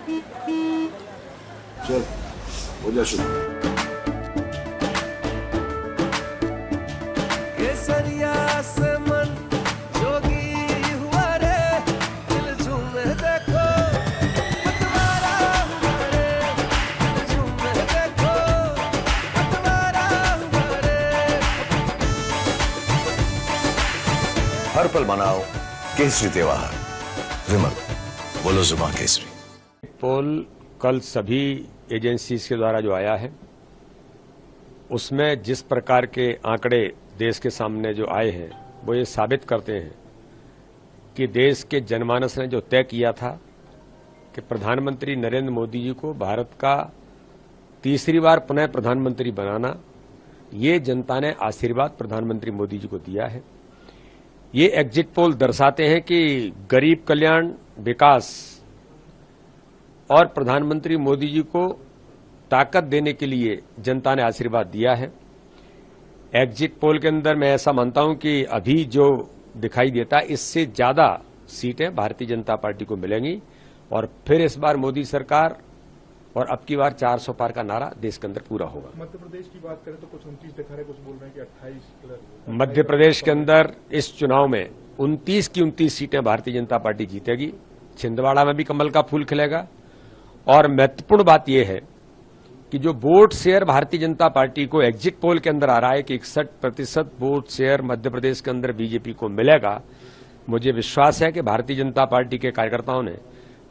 चल हो जा शुरू। केसरिया से मन जोगी हुआ रे, दिल झूमे देखो मतवारा हुआ रे, दिल झूमे देखो मतवारा हुआ रे। हर पल मनाओ केसरी त्योहार। विमल, बोलो जुबान केसरी। पोल कल सभी एजेंसीज के द्वारा जो आया है उसमें जिस प्रकार के आंकड़े देश के सामने जो आए हैं वो ये साबित करते हैं कि देश के जनमानस ने जो तय किया था कि प्रधानमंत्री नरेंद्र मोदी जी को भारत का तीसरी बार पुनः प्रधानमंत्री बनाना, ये जनता ने आशीर्वाद प्रधानमंत्री मोदी जी को दिया है। ये एग्जिट पोल दर्शाते हैं कि गरीब कल्याण, विकास और प्रधानमंत्री मोदी जी को ताकत देने के लिए जनता ने आशीर्वाद दिया है। एग्जिट पोल के अंदर मैं ऐसा मानता हूं कि अभी जो दिखाई देता है इससे ज्यादा सीटें भारतीय जनता पार्टी को मिलेंगी और फिर इस बार मोदी सरकार और अब की बार 400 पार का नारा देश के अंदर पूरा होगा। मध्य प्रदेश की बात करें तो कुछ 29 दिखा रहे, कुछ बोल रहे हैं कि 28। मध्य प्रदेश के अंदर इस चुनाव में 29 की 29 सीटें भारतीय जनता पार्टी जीतेगी। छिंदवाड़ा में भी कमल का फूल खिलेगा और महत्वपूर्ण बात यह है कि जो vote share Bharatiya Janata party को एग्जिट पोल के अंदर आ रहा है कि 61% वोट शेयर मध्य प्रदेश के अंदर बीजेपी को मिलेगा। मुझे विश्वास है कि भारतीय जनता पार्टी के कार्यकर्ताओं ने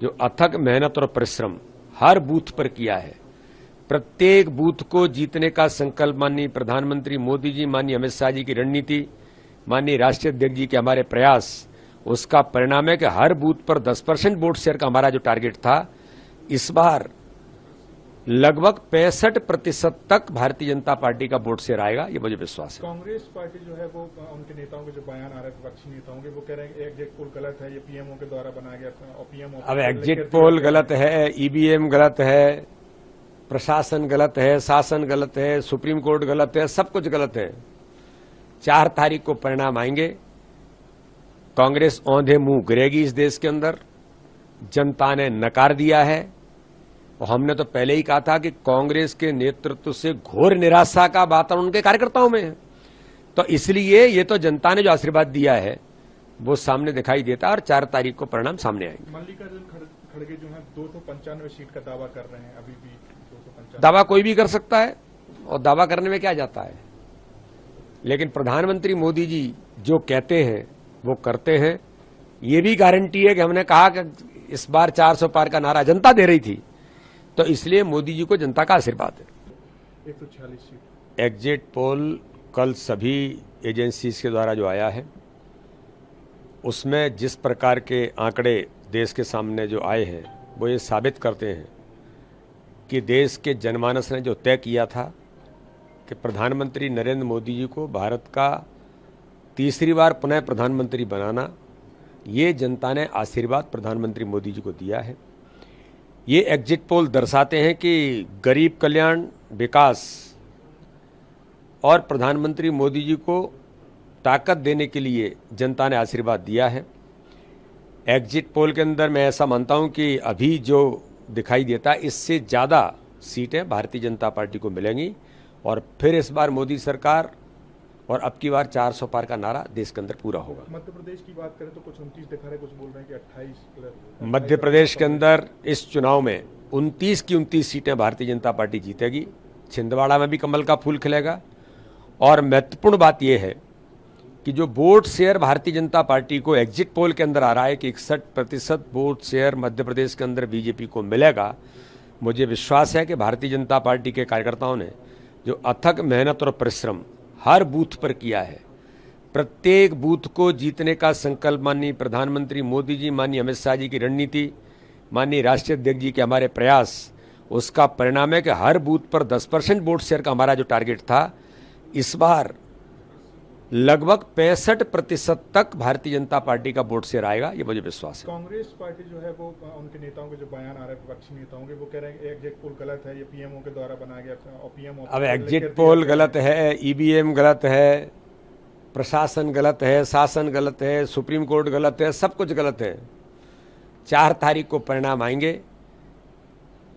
जो अथक मेहनत और परिश्रम हर बूथ पर किया है, प्रत्येक बूथ को जीतने का संकल्प माननीय प्रधानमंत्री मोदी जी, माननीय अमित शाह जी की रणनीति, माननीय राष्ट्रीय अध्यक्ष जी के हमारे प्रयास, उसका परिणाम है कि हर बूथ पर 10% वोट शेयर का हमारा जो टारगेट था, इस बार लगभग 65% तक भारतीय जनता पार्टी का वोट शेयर आएगा। ये मुझे विश्वास है। कांग्रेस पार्टी जो है वो उनके नेताओं के जो बयान आ रहे हैं विपक्षी नेताओं के, वो कह रहे हैं कि एग्जिट पोल गलत है, ये पीएमओ के द्वारा बनाया गया और पीएमओ अब एग्जिट पोल गलत है, ईवीएम गलत है, प्रशासन गलत है, शासन गलत है, सुप्रीम कोर्ट गलत है, सब कुछ गलत है। 4 तारीख को परिणाम आएंगे। कांग्रेस औंधे मुंह गिरेगी इस देश के अंदर। जनता ने नकार दिया है और हमने तो पहले ही कहा था कि कांग्रेस के नेतृत्व से घोर निराशा का वातावरण उनके कार्यकर्ताओं में है। तो इसलिए ये तो जनता ने जो आशीर्वाद दिया है वो सामने दिखाई देता है और 4 तारीख को परिणाम सामने आएंगे। मल्लिकार्जुन खड़गे जो है 295 सीट का दावा कर रहे हैं, अभी भी 295। दावा कोई भी कर सकता है और दावा करने में क्या जाता है, लेकिन प्रधानमंत्री मोदी जी जो कहते हैं वो करते हैं। ये भी गारंटी है कि हमने कहा कि इस बार 400 पार का नारा जनता दे रही थी, तो इसलिए मोदी जी को जनता का आशीर्वाद है। 146 सीट। एग्जिट पोल कल सभी एजेंसीज के द्वारा जो आया है उसमें जिस प्रकार के आंकड़े देश के सामने जो आए हैं वो ये साबित करते हैं कि देश के जनमानस ने जो तय किया था कि प्रधानमंत्री नरेंद्र मोदी जी को भारत का तीसरी बार पुनः प्रधानमंत्री बनाना, ये जनता ने आशीर्वाद प्रधानमंत्री मोदी जी को दिया है। ये एग्जिट पोल दर्शाते हैं कि गरीब कल्याण, विकास और प्रधानमंत्री मोदी जी को ताकत देने के लिए जनता ने आशीर्वाद दिया है। एग्जिट पोल के अंदर मैं ऐसा मानता हूं कि अभी जो दिखाई देता है इससे ज़्यादा सीटें भारतीय जनता पार्टी को मिलेंगी और फिर इस बार मोदी सरकार और अब की बार 400 पार का नारा देश के अंदर पूरा होगा। मध्य प्रदेश की बात करें तो कुछ 29 दिखा रहे, कुछ बोल रहे हैं कि 28। मध्य प्रदेश के अंदर इस चुनाव में 29 की 29 सीटें भारतीय जनता पार्टी जीतेगी। छिंदवाड़ा में भी कमल का फूल खिलेगा और महत्वपूर्ण बात यह है कि जो vote share Bharatiya Janata party को एग्जिट पोल के अंदर आ रहा है कि 61% वोट शेयर मध्य प्रदेश के अंदर बीजेपी को मिलेगा। मुझे विश्वास है कि भारतीय जनता पार्टी के कार्यकर्ताओं ने जो अथक मेहनत और परिश्रम हर बूथ पर किया है, प्रत्येक बूथ को जीतने का संकल्प माननीय प्रधानमंत्री मोदी जी, माननीय अमित शाह जी की रणनीति, माननीय राष्ट्रीय अध्यक्ष जी के हमारे प्रयास, उसका परिणाम है कि हर बूथ पर 10% वोट शेयर का हमारा जो टारगेट था, इस बार लगभग 65% तक भारतीय जनता पार्टी का वोट शेयर आएगा। ये मुझे विश्वास है। कांग्रेस पार्टी जो है वो उनके नेताओं के जो बयान आ रहे हैं विपक्षी नेताओं के, वो कह रहे हैं कि एग्जिट पोल गलत है, ये पीएमओ के द्वारा बनाया गया और पीएमओ। अब एग्जिट पोल गलत है, ईवीएम गलत है, प्रशासन गलत है, शासन गलत है, सुप्रीम कोर्ट गलत है, सब कुछ गलत है। 4 तारीख को परिणाम आएंगे।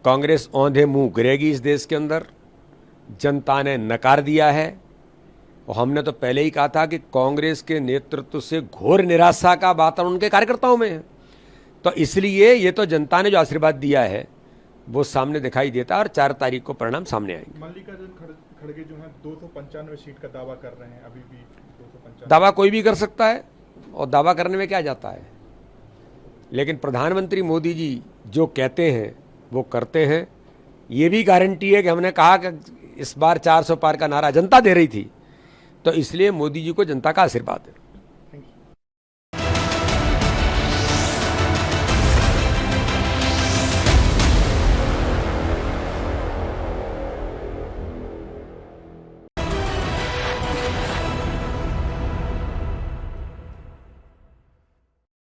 कांग्रेस औंधे मुंह गिरेगी इस देश के अंदर। जनता ने नकार दिया है और हमने तो पहले ही कहा था कि कांग्रेस के नेतृत्व से घोर निराशा का वातावरण उनके कार्यकर्ताओं में है। तो इसलिए ये तो जनता ने जो आशीर्वाद दिया है वो सामने दिखाई देता है और 4 तारीख को परिणाम सामने आएंगे। मल्लिकार्जुन खड़गे जो है 295 सीट का दावा कर रहे हैं, अभी भी 295। दावा कोई भी कर सकता है और दावा करने में क्या जाता है, लेकिन प्रधानमंत्री मोदी जी जो कहते हैं वो करते हैं। ये भी गारंटी है कि हमने कहा कि इस बार 400 पार का नारा जनता दे रही थी, तो इसलिए मोदी जी को जनता का आशीर्वाद है।